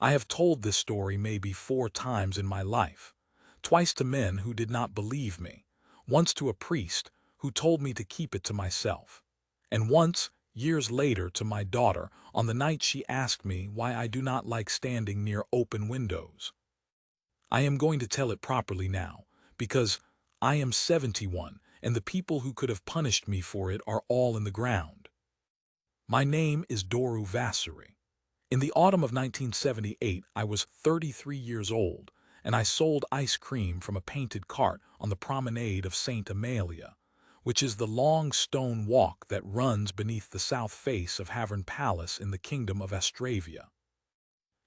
I have told this story maybe 4 times in my life. Twice to men who did not believe me, once to a priest who told me to keep it to myself, and once, years later, to my daughter on the night she asked me why I do not like standing near open windows. I am going to tell it properly now, because I am 71 and the people who could have punished me for it are all in the ground. My name is Doru Vasari. In the autumn of 1978, I was 33 years old, and I sold ice cream from a painted cart on the promenade of St. Amalia, which is the long stone walk that runs beneath the south face of Havern Palace in the kingdom of Astravia.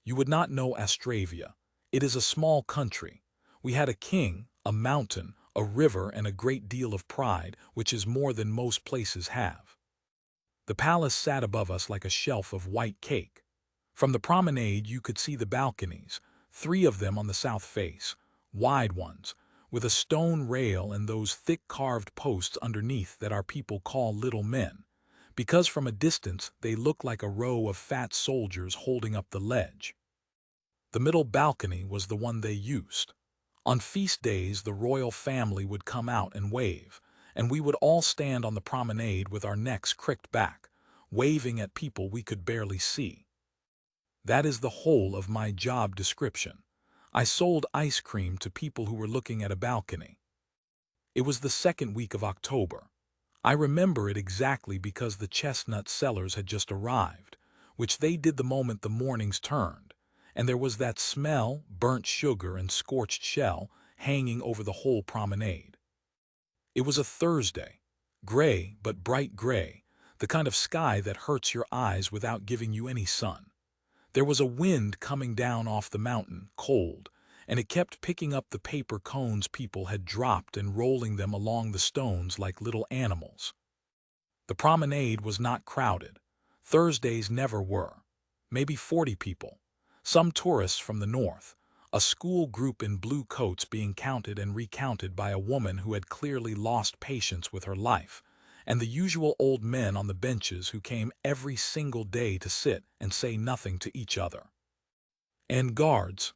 You would not know Astravia. It is a small country. We had a king, a mountain, a river, and a great deal of pride, which is more than most places have. The palace sat above us like a shelf of white cake. From the promenade you could see the balconies, 3 of them on the south face, wide ones, with a stone rail and those thick carved posts underneath that our people call little men, because from a distance they look like a row of fat soldiers holding up the ledge. The middle balcony was the one they used. On feast days the royal family would come out and wave, and we would all stand on the promenade with our necks cricked back, waving at people we could barely see. That is the whole of my job description. I sold ice cream to people who were looking at a balcony. It was the second week of October. I remember it exactly because the chestnut sellers had just arrived, which they did the moment the mornings turned, and there was that smell, burnt sugar and scorched shell, hanging over the whole promenade. It was a Thursday, gray but bright gray, the kind of sky that hurts your eyes without giving you any sun. There was a wind coming down off the mountain, cold, and it kept picking up the paper cones people had dropped and rolling them along the stones like little animals. The promenade was not crowded. Thursdays never were. Maybe 40 people. Some tourists from the north. A school group in blue coats being counted and recounted by a woman who had clearly lost patience with her life, and the usual old men on the benches who came every single day to sit and say nothing to each other. And guards.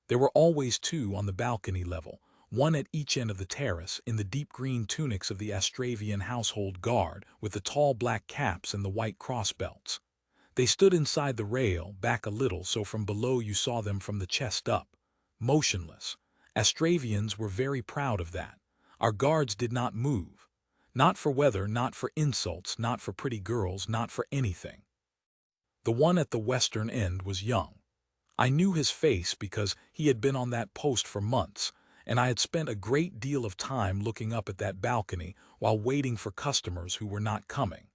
There were always 2 on the balcony level, one at each end of the terrace, in the deep green tunics of the Astravian household guard, with the tall black caps and the white crossbelts. They stood inside the rail, back a little so from below you saw them from the chest up, motionless. Astravians were very proud of that. Our guards did not move. Not for weather, not for insults, not for pretty girls, not for anything. The one at the western end was young. I knew his face because he had been on that post for months, and I had spent a great deal of time looking up at that balcony while waiting for customers who were not coming.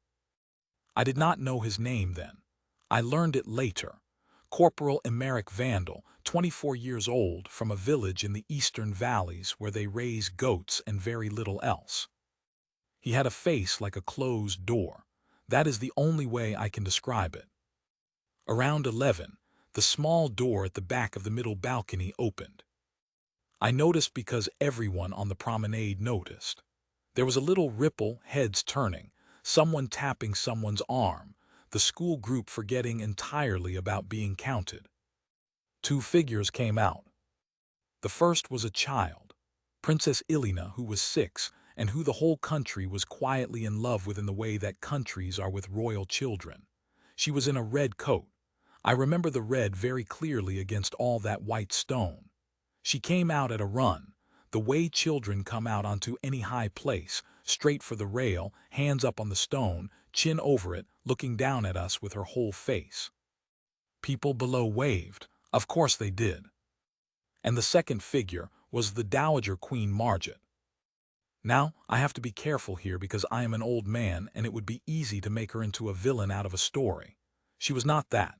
I did not know his name then. I learned it later. Corporal Emeric Vandal, 24 years old, from a village in the eastern valleys where they raise goats and very little else. He had a face like a closed door. That is the only way I can describe it. Around 11, the small door at the back of the middle balcony opened. I noticed because everyone on the promenade noticed. There was a little ripple, heads turning, someone tapping someone's arm, the school group forgetting entirely about being counted. 2 figures came out. The first was a child, Princess Ilina, who was 6, and who the whole country was quietly in love with in the way that countries are with royal children. She was in a red coat. I remember the red very clearly against all that white stone. She came out at a run, the way children come out onto any high place, straight for the rail, hands up on the stone, chin over it, looking down at us with her whole face. People below waved. Of course they did. And the second figure was the Dowager Queen Margit. Now, I have to be careful here because I am an old man and it would be easy to make her into a villain out of a story. She was not that.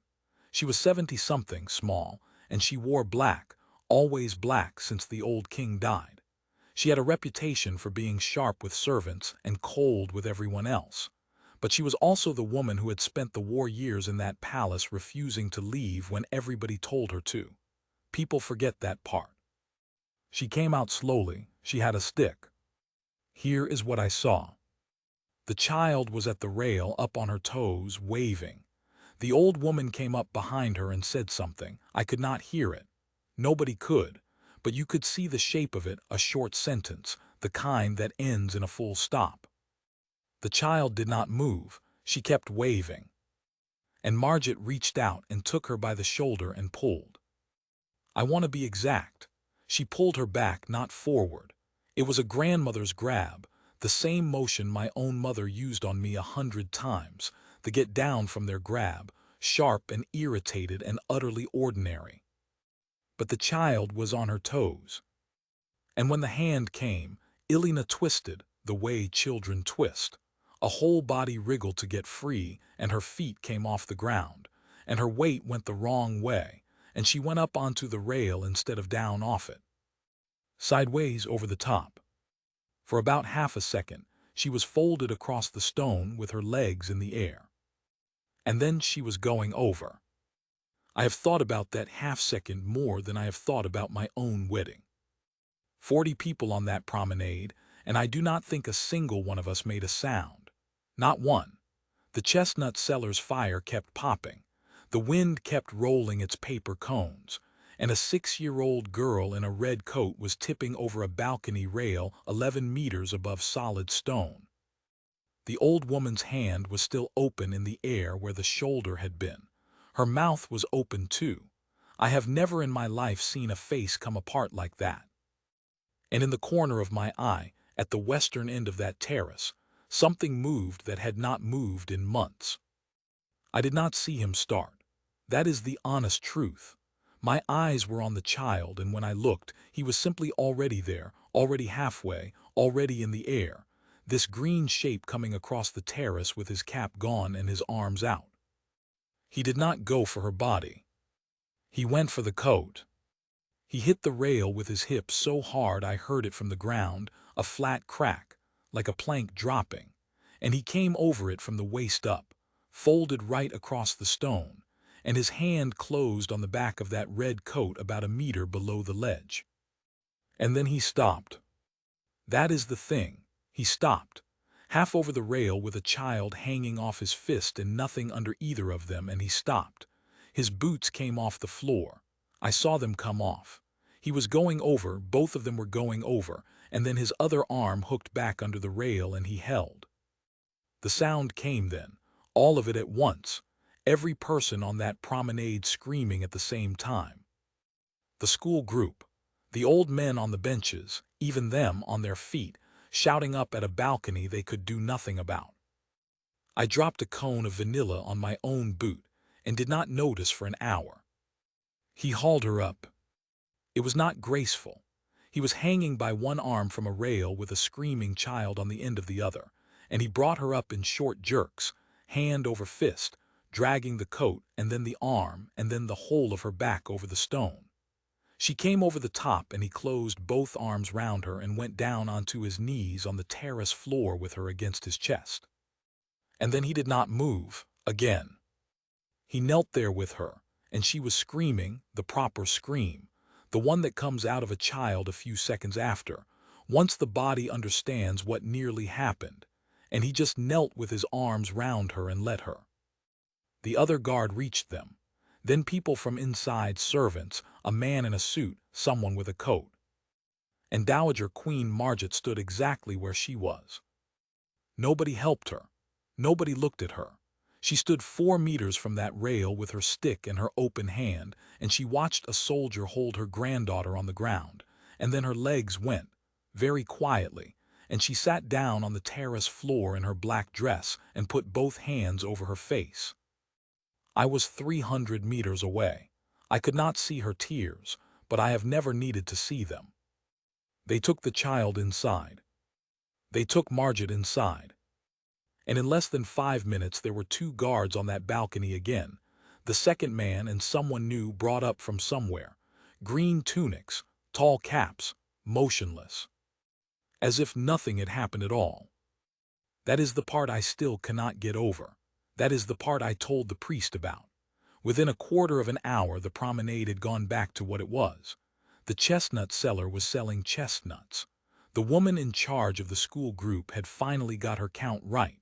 She was 70-something, small, and she wore black, always black since the old king died. She had a reputation for being sharp with servants and cold with everyone else. But she was also the woman who had spent the war years in that palace refusing to leave when everybody told her to. People forget that part. She came out slowly. She had a stick. Here is what I saw. The child was at the rail up on her toes, waving. The old woman came up behind her and said something. I could not hear it. Nobody could, but you could see the shape of it, a short sentence, the kind that ends in a full stop. The child did not move. She kept waving. And Margit reached out and took her by the shoulder and pulled. I want to be exact. She pulled her back, not forward. It was a grandmother's grab, the same motion my own mother used on me 100 times, the get down from their grab, sharp and irritated and utterly ordinary. But the child was on her toes. And when the hand came, Ilina twisted, the way children twist. A whole body wriggled to get free, and her feet came off the ground, and her weight went the wrong way, and she went up onto the rail instead of down off it. Sideways over the top. For about half a second, she was folded across the stone with her legs in the air. And then she was going over. I have thought about that half-second more than I have thought about my own wedding. 40 people on that promenade, and I do not think a single one of us made a sound. Not one. The chestnut seller's fire kept popping. The wind kept rolling its paper cones, and a 6-year-old girl in a red coat was tipping over a balcony rail 11 meters above solid stone. The old woman's hand was still open in the air where the shoulder had been. Her mouth was open too. I have never in my life seen a face come apart like that. And in the corner of my eye, at the western end of that terrace, something moved that had not moved in months. I did not see him start. That is the honest truth. My eyes were on the child, and when I looked, he was simply already there, already halfway, already in the air, this green shape coming across the terrace with his cap gone and his arms out. He did not go for her body. He went for the coat. He hit the rail with his hip so hard I heard it from the ground, a flat crack, like a plank dropping, and he came over it from the waist up, folded right across the stone, and his hand closed on the back of that red coat about a meter below the ledge. And then he stopped. That is the thing. He stopped, half over the rail with a child hanging off his fist and nothing under either of them, and he stopped. His boots came off the floor. I saw them come off. He was going over, both of them were going over, and then his other arm hooked back under the rail and he held. The sound came then, all of it at once, every person on that promenade screaming at the same time. The school group, the old men on the benches, even them on their feet, shouting up at a balcony they could do nothing about. I dropped a cone of vanilla on my own boot and did not notice for an hour. He hauled her up. It was not graceful. He was hanging by one arm from a rail with a screaming child on the end of the other, and he brought her up in short jerks, hand over fist, dragging the coat and then the arm and then the whole of her back over the stone. She came over the top and he closed both arms round her and went down onto his knees on the terrace floor with her against his chest. And then he did not move, again. He knelt there with her, and she was screaming, the proper scream, the one that comes out of a child a few seconds after, once the body understands what nearly happened, and he just knelt with his arms round her and let her. The other guard reached them. Then people from inside, servants, a man in a suit, someone with a coat. And Dowager Queen Margit stood exactly where she was. Nobody helped her. Nobody looked at her. She stood 4 meters from that rail with her stick in her open hand, and she watched a soldier hold her granddaughter on the ground, and then her legs went, very quietly, and she sat down on the terrace floor in her black dress and put both hands over her face. I was 300 meters away. I could not see her tears, but I have never needed to see them. They took the child inside. They took Margit inside. And in less than 5 minutes there were 2 guards on that balcony again, the second man and someone new brought up from somewhere, green tunics, tall caps, motionless. As if nothing had happened at all. That is the part I still cannot get over. That is the part I told the priest about. Within a quarter of an hour the promenade had gone back to what it was. The chestnut seller was selling chestnuts. The woman in charge of the school group had finally got her count right.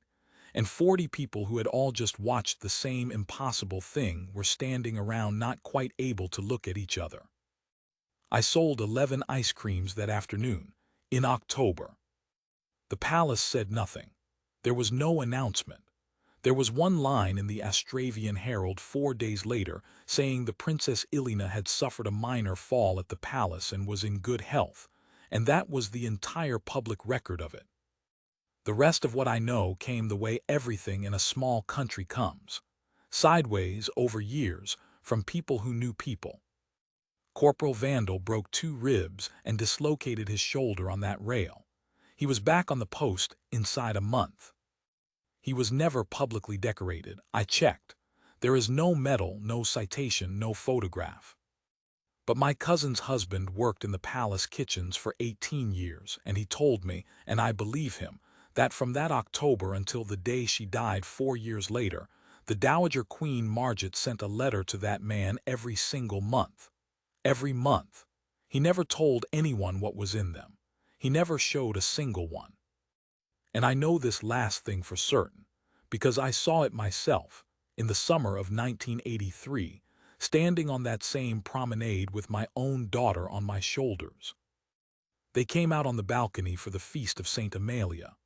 and 40 people who had all just watched the same impossible thing were standing around not quite able to look at each other. I sold 11 ice creams that afternoon, in October. The palace said nothing. There was no announcement. There was one line in the Astravian Herald 4 days later saying the Princess Ilina had suffered a minor fall at the palace and was in good health, and that was the entire public record of it. The rest of what I know came the way everything in a small country comes. Sideways, over years, from people who knew people. Corporal Vandal broke 2 ribs and dislocated his shoulder on that rail. He was back on the post inside a month. He was never publicly decorated. I checked. There is no medal, no citation, no photograph. But my cousin's husband worked in the palace kitchens for 18 years, and he told me, and I believe him, that from that October until the day she died 4 years later, the Dowager Queen Margit sent a letter to that man every single month. Every month. He never told anyone what was in them. He never showed a single one. And I know this last thing for certain, because I saw it myself, in the summer of 1983, standing on that same promenade with my own daughter on my shoulders. They came out on the balcony for the feast of St. Amalia,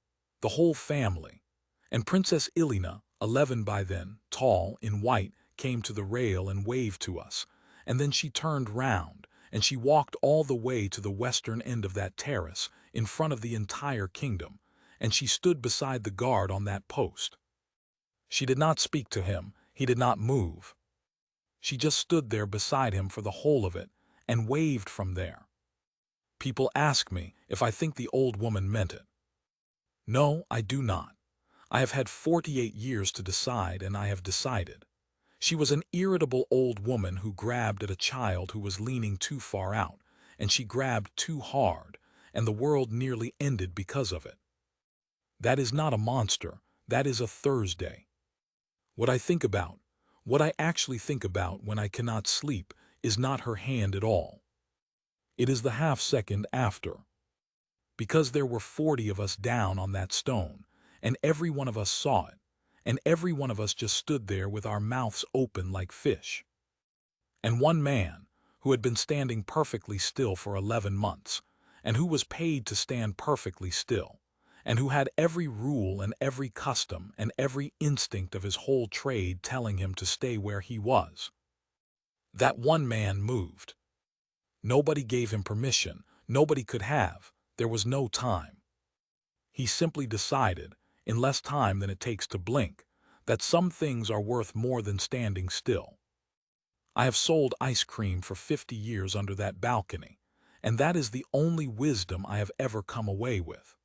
the whole family, and Princess Ilina, 11 by then, tall, in white, came to the rail and waved to us, and then she turned round, and she walked all the way to the western end of that terrace, in front of the entire kingdom, and she stood beside the guard on that post. She did not speak to him, he did not move. She just stood there beside him for the whole of it, and waved from there. People ask me if I think the old woman meant it. No, I do not. I have had 48 years to decide, and I have decided. She was an irritable old woman who grabbed at a child who was leaning too far out, and she grabbed too hard, and the world nearly ended because of it. That is not a monster, that is a Thursday. What I think about, what I actually think about when I cannot sleep, is not her hand at all. It is the half-second after. Because there were 40 of us down on that stone, and every one of us saw it, and every one of us just stood there with our mouths open like fish. And one man, who had been standing perfectly still for 11 months, and who was paid to stand perfectly still, and who had every rule and every custom and every instinct of his whole trade telling him to stay where he was. That one man moved. Nobody gave him permission, nobody could have, there was no time. He simply decided, in less time than it takes to blink, that some things are worth more than standing still. I have sold ice cream for 50 years under that balcony, and that is the only wisdom I have ever come away with.